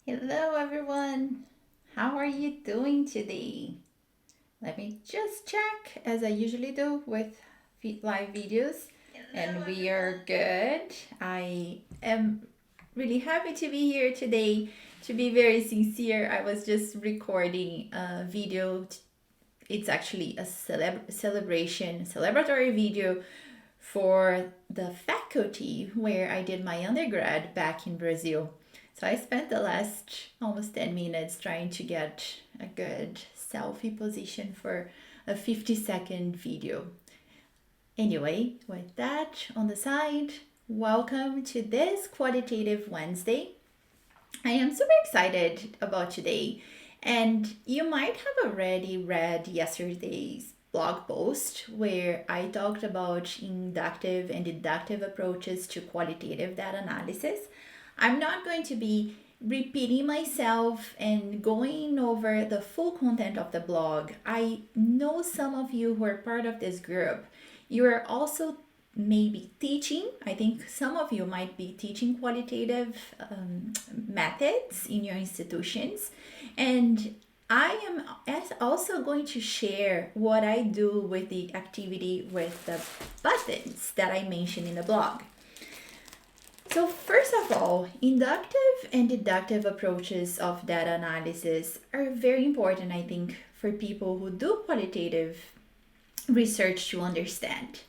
Hello, everyone. How are you doing today? Let me just check, as I usually do with live videos, and we are good. I am really happy to be here today. To be very sincere, I was just recording a video. It's actually a celebratory video for the faculty where I did my undergrad back in Brazil. So I spent the last almost 10 minutes trying to get a good selfie position for a 50-second video. Anyway, with that on the side, welcome to this Qualitative Wednesday. I am super excited about today, and you might have already read yesterday's blog post where I talked about inductive and deductive approaches to qualitative data analysis. I'm not going to be repeating myself and going over the full content of the blog. I know some of you who are part of this group, you are also maybe teaching. I think some of you might be teaching qualitative methods in your institutions. And I am also going to share what I do with the activity with the buttons that I mentioned in the blog. So first of all, inductive and deductive approaches of data analysis are very important, I think, for people who do qualitative research to understand.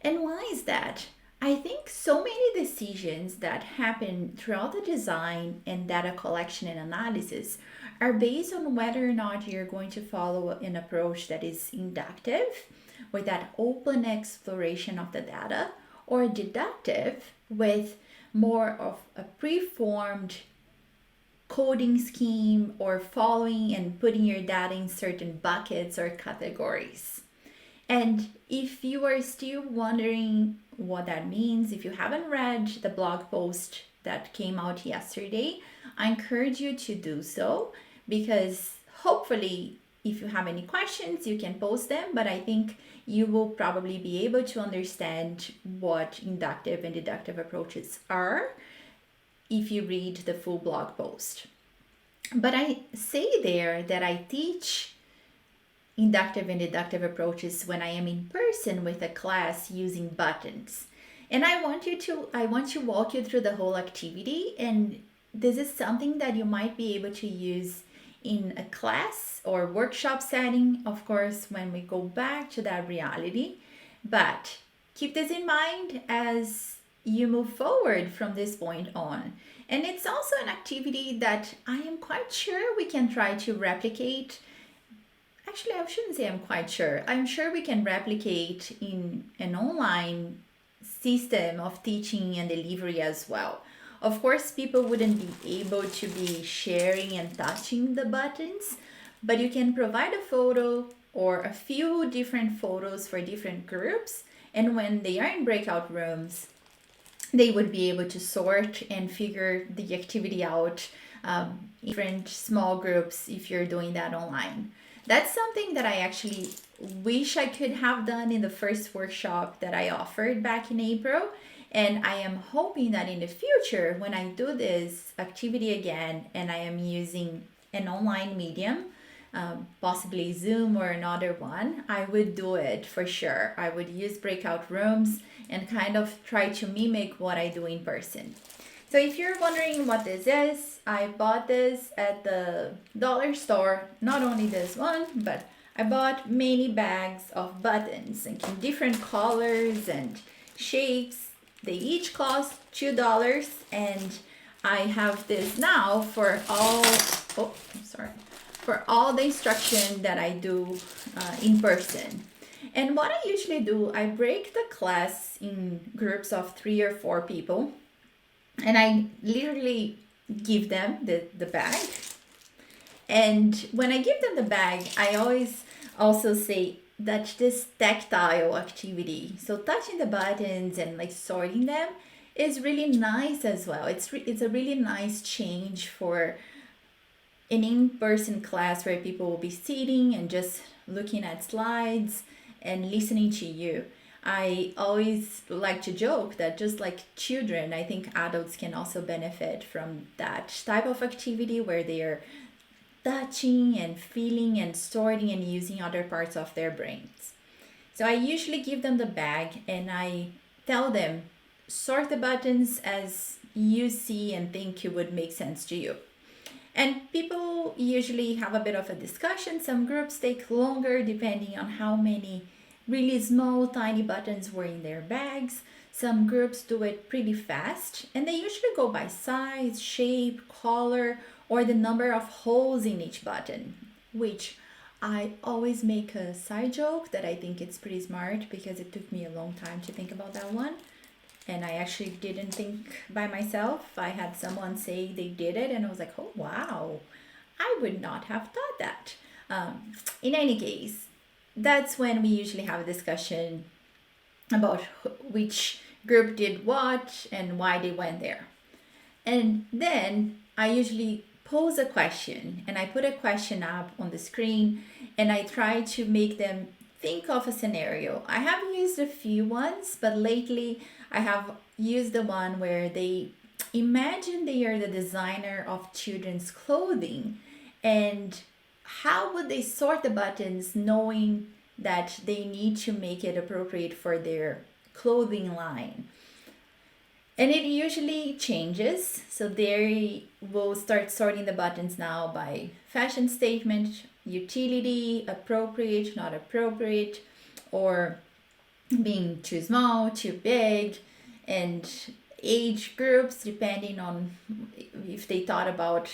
And why is that? I think so many decisions that happen throughout the design and data collection and analysis are based on whether or not you're going to follow an approach that is inductive, with that open exploration of the data, or deductive, with more of a preformed coding scheme or following and putting your data in certain buckets or categories. And if you are still wondering what that means, if you haven't read the blog post that came out yesterday, I encourage you to do so, because hopefully, if you have any questions, you can post them, but I think you will probably be able to understand what inductive and deductive approaches are if you read the full blog post. But I say there that I teach inductive and deductive approaches when I am in person with a class using buttons. And I want to walk you through the whole activity, and this is something that you might be able to use in a class or workshop setting, of course, when we go back to that reality. But keep this in mind as you move forward from this point on. And it's also an activity that I am quite sure we can try to replicate. Actually, I shouldn't say I'm quite sure. I'm sure we can replicate in an online system of teaching and delivery as well. Of course, people wouldn't be able to be sharing and touching the buttons, but you can provide a photo or a few different photos for different groups, and when they are in breakout rooms, they would be able to sort and figure the activity out in different small groups if you're doing that online. That's something that I actually wish I could have done in the first workshop that I offered back in April. And I am hoping that in the future, when I do this activity again and I am using an online medium, possibly Zoom or another one, I would do it for sure. I would use breakout rooms and kind of try to mimic what I do in person. So if you're wondering what this is, I bought this at the dollar store. Not only this one, but I bought many bags of buttons in different colors and shapes. They each cost $2, and I have this now for all the instruction that I do in person. And what I usually do, I break the class in groups of 3 or 4 people, and I literally give them the bag. And when I give them the bag, I always also say that this tactile activity, so touching the buttons and like sorting them, is really nice as well. It's a really nice change for an in-person class where people will be sitting and just looking at slides and listening to you. I always like to joke that just like children, I think adults can also benefit from that type of activity where they are touching and feeling and sorting and using other parts of their brains. So I usually give them the bag and I tell them, sort the buttons as you see and think it would make sense to you. And people usually have a bit of a discussion. Some groups take longer depending on how many really small, tiny buttons were in their bags. Some groups do it pretty fast, and they usually go by size, shape, color, or the number of holes in each button, which I always make a side joke that I think it's pretty smart because it took me a long time to think about that one. And I actually didn't think by myself. I had someone say they did it, and I was like, oh, wow, I would not have thought that. In any case, that's when we usually have a discussion about which group did what and why they went there. And then I usually pose a question and I put a question up on the screen and I try to make them think of a scenario. I have used a few ones, but lately I have used the one where they imagine they are the designer of children's clothing and how would they sort the buttons knowing that they need to make it appropriate for their clothing line. And it usually changes. So they will start sorting the buttons now by fashion statement, utility, appropriate, not appropriate, or being too small, too big, and age groups depending on if they thought about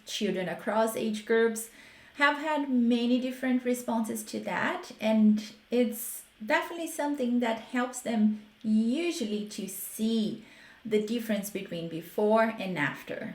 children across age groups. Have had many different responses to that, and it's definitely something that helps them usually to see the difference between before and after.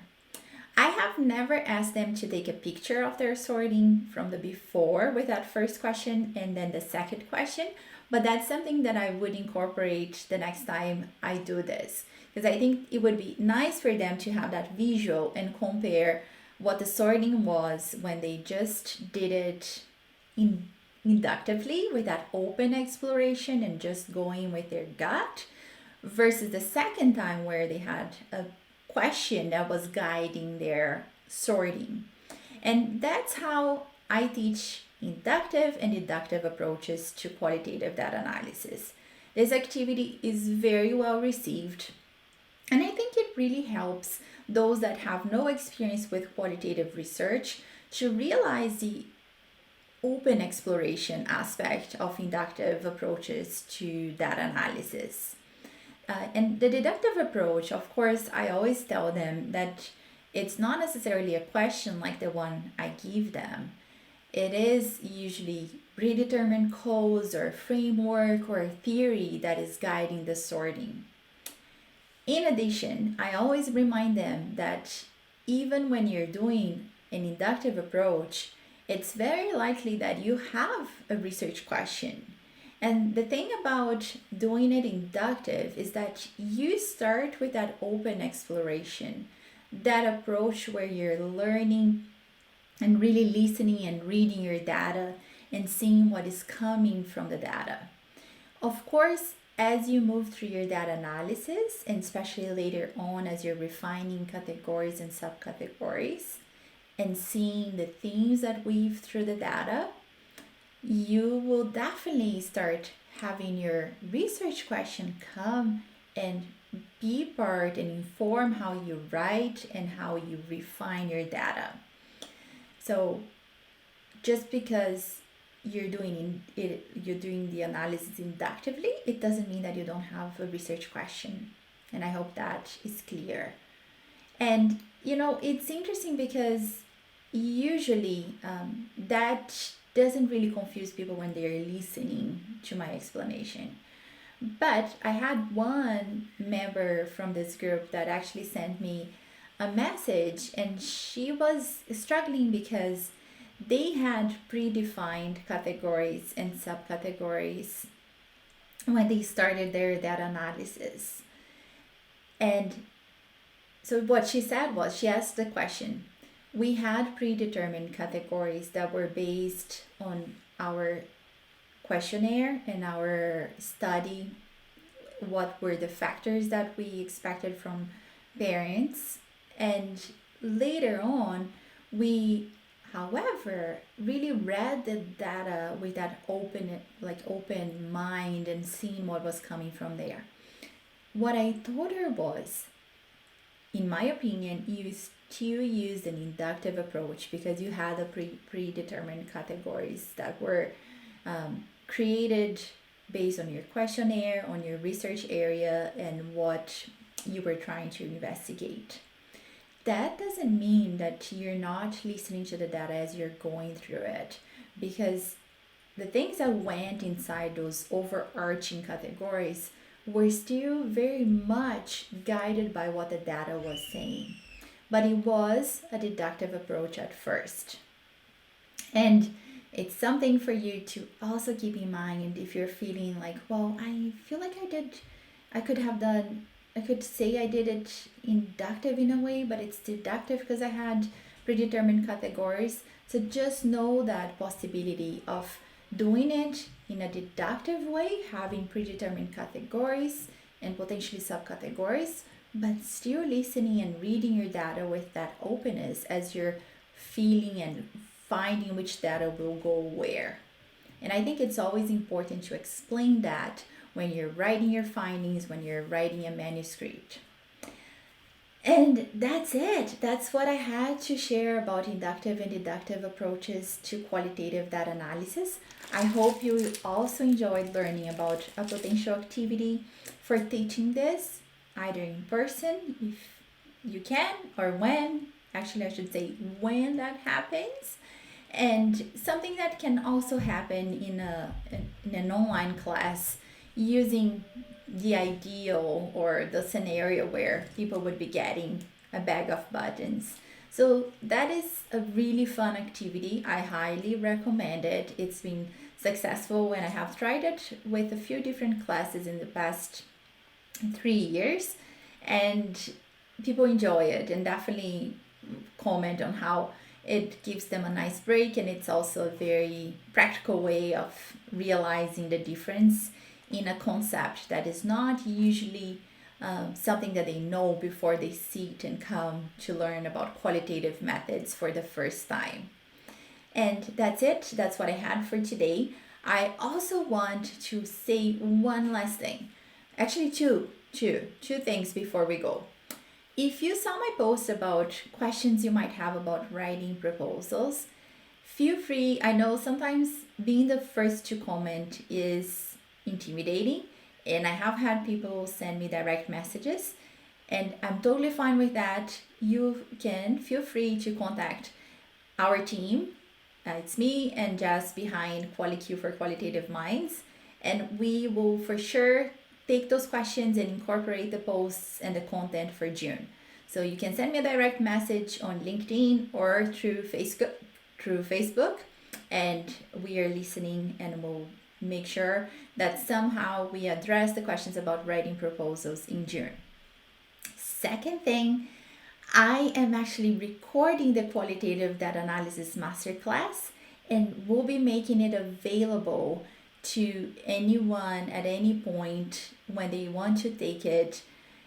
I have never asked them to take a picture of their sorting from the before with that first question and then the second question, but that's something that I would incorporate the next time I do this because I think it would be nice for them to have that visual and compare what the sorting was when they just did it inductively with that open exploration and just going with their gut versus the second time where they had a question that was guiding their sorting. And that's how I teach inductive and deductive approaches to qualitative data analysis. This activity is very well received, and I think it really helps those that have no experience with qualitative research to realize the open exploration aspect of inductive approaches to data analysis. And the deductive approach, of course, I always tell them that it's not necessarily a question like the one I give them. It is usually predetermined codes or framework or theory that is guiding the sorting. In addition, I always remind them that even when you're doing an inductive approach, it's very likely that you have a research question. And the thing about doing it inductive is that you start with that open exploration, that approach where you're learning and really listening and reading your data and seeing what is coming from the data. Of course, as you move through your data analysis, and especially later on as you're refining categories and subcategories and seeing the themes that weave through the data, you will definitely start having your research question come and be part and inform how you write and how you refine your data. So just because you're doing the analysis inductively, it doesn't mean that you don't have a research question. And I hope that is clear. And it's interesting because usually that doesn't really confuse people when they're listening to my explanation. But I had one member from this group that actually sent me a message, and she was struggling because they had predefined categories and subcategories when they started their data analysis. And so what she said was, she asked the question, we had predetermined categories that were based on our questionnaire and our study, what were the factors that we expected from parents. And later on, we, however, really read the data with that open mind and seeing what was coming from there. What I told her was, in my opinion, you still used an inductive approach because you had the predetermined categories that were created based on your questionnaire, on your research area, and what you were trying to investigate. That doesn't mean that you're not listening to the data as you're going through it, because the things that went inside those overarching categories were still very much guided by what the data was saying. But it was a deductive approach at first. And it's something for you to also keep in mind if you're feeling like, well, I feel like I could say I did it inductive in a way, but it's deductive because I had predetermined categories. So just know that possibility of doing it in a deductive way, having predetermined categories and potentially subcategories, but still listening and reading your data with that openness as you're feeling and finding which data will go where. And I think it's always important to explain that when you're writing your findings, when you're writing a manuscript. And that's it. That's what I had to share about inductive and deductive approaches to qualitative data analysis. I hope you also enjoyed learning about a potential activity for teaching this, either in person, if you can, or when, actually I should say when that happens. And something that can also happen in an online class using the ideal or the scenario where people would be getting a bag of buttons. So that is a really fun activity. I highly recommend it. It's been successful when I have tried it with a few different classes in the past 3 years, and people enjoy it and definitely comment on how it gives them a nice break, and it's also a very practical way of realizing the difference in a concept that is not usually something that they know before they sit and come to learn about qualitative methods for the first time. And that's it. That's what I had for today. I also want to say one last thing. Actually, two things before we go. If you saw my post about questions you might have about writing proposals, feel free. I know sometimes being the first to comment is intimidating, and I have had people send me direct messages, and I'm totally fine with that. You can feel free to contact our team. It's me and Jess behind QualiQ for Qualitative Minds, and we will for sure take those questions and incorporate the posts and the content for June. So you can send me a direct message on LinkedIn or through Facebook, and we are listening, and we'll make sure that somehow we address the questions about writing proposals in June. Second thing, I am actually recording the qualitative data analysis masterclass, and we'll be making it available to anyone at any point when they want to take it,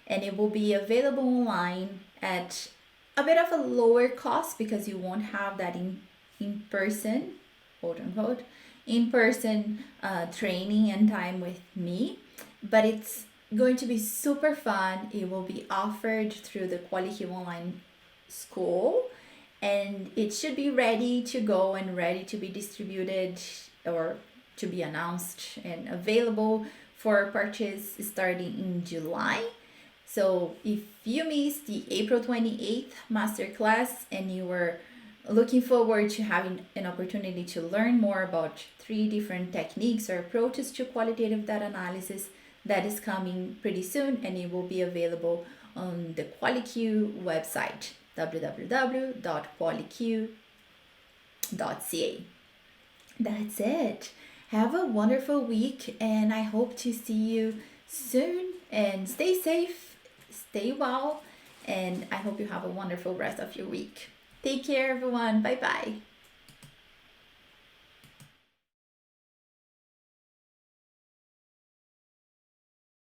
and it will be available online at a bit of a lower cost because you won't have that in person, quote unquote, in person training and time with me, but it's going to be super fun. It will be offered through the QualiQ online school, and it should be ready to go and ready to be distributed or to be announced and available for purchase starting in July. So if you missed the April 28th masterclass and you were looking forward to having an opportunity to learn more about 3 different techniques or approaches to qualitative data analysis, that is coming pretty soon, and it will be available on the QualiQ website, www.qualiq.ca. That's it. Have a wonderful week, and I hope to see you soon, and stay safe, stay well, and I hope you have a wonderful rest of your week. Take care, everyone. Bye-bye.